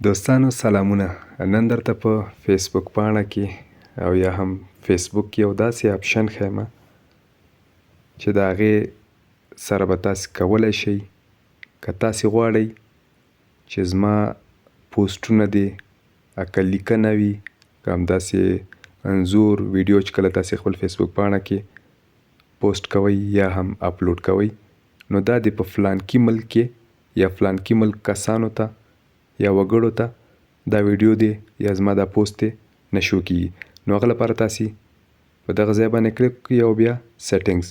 دوستانو سلامونه. نن درته په فیسبوک پاڼه کې او یا هم فیسبوک کې یو داسې اپشن ښیم چې د هغې سره به تاسې کولی شئ که تاسې غواړئ چې زما پوسټونه دې که لیکنه وي که همداسې انځور ویډیو چې کله تاسې خپل فیسبوک پاڼه کې پوسټ کوئ یا هم اپلوډ کوئ نو دا دې په فلانکي ملک کې یا فلانکي ملک کسانو ته یا وګړو ته دا ویډیو دی یا زما دا پوسټ دی نشو کیږي. نو هغه لپاره تاسې په دغه ځای باندې کلیک وکړئ او بیا سیټینګز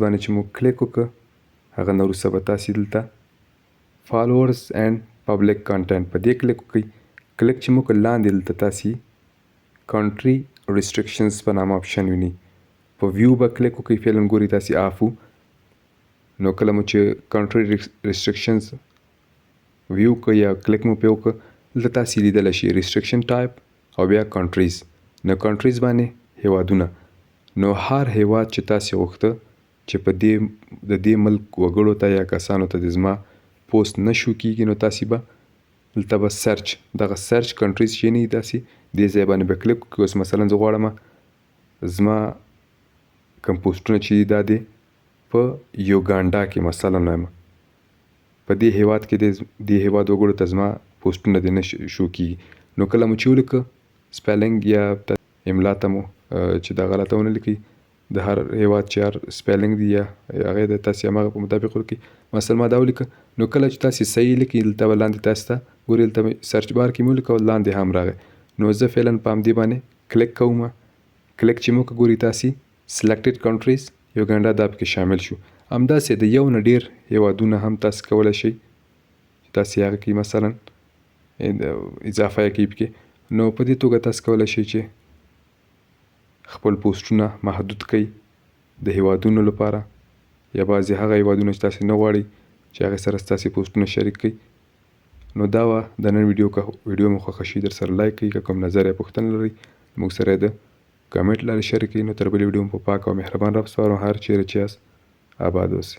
باندې چې مو کلیک وکړه هغه نه وروسته به تاسې دلته فالوورز اینډ پبلک کانټینټ په دې کلیک وکړئ. کلیک چې مو کړ لاندې دلته تاسې کنټري ریسټرکشنز په نامه اپشن وینئ. په ویو به کلیک وکړئ فعلا ګورئ تاسې آف و. نو کله مو چې کنټري ریسټرکشنز ویو که یا کلیک مو پې وکړه دلته تاسې لیدلی شئ ریسټرکشن ټایپ او بیا کنټریز. نو کنټریز باندې هیوادونه نو هر هیواد چې تاسې غوښته چې په د دې ملک وګړو ته یا کسانو ته د زما پوسټ نشو کیږي نو تاسې به دلته به سرچ دغه سرچ کنټریز چې نه داسې دې ځای باندې به کلیک وکړئ. اوس مثلا زه غواړم زما کوم پوسټونه چې دي دا دی په یوګانډا کې مثلا وایم په دې هیواد کې دې هیواد وګړو ته زما پوسټونه دې نه شو کیږي. نو کله مو چې ولیکه سپیلنګ یا املا ته مو چې دا غلطه ونه لیکئ د هر هیواد چې هر سپیلنګ دی یا هغې د تاسې هماغه په مطابق ولیکئ. مثلا ما دا ولیکه نو کله چې تاسې صحیح لیکئ دلته به لاندې تاسې ته ګورئ دلته سرچ بار کې مې ولیکه او لاندې هم راغی. نو زه فعلا په همدې باندې کلیک کوم. کلیک چې مو وکړه ګورئ تاسې سلیکټډ کنټریز یوګانډا دا پکې شامل شو. همداسې د یو نه ډېر هیوادونه هم تاسې کولی شئ چې تاسې هغه کې مثلا اضافه یې کوئ پکې. نو په دې توګه تاسې کولی شئ چې خپل پوسټونه محدود کړئ د هیوادونو لپاره یا بعضې هغه هیوادونه چې تاسې نه غواړئ چې هغې سره ستاسې پوسټونه شریک کړئ. نو دا وه د نن ویډیو. که ویډیو مو خوښه شي در سره لایک کړئ. که کوم نظر یا پوښتنه لرئ موږ سره یې د کمنټ لارې شریک کړئ. نو تر بلې ویډیو مو په پاک او مهربان رب سپارم. هر چیرې چې یاست آباد اوسئ.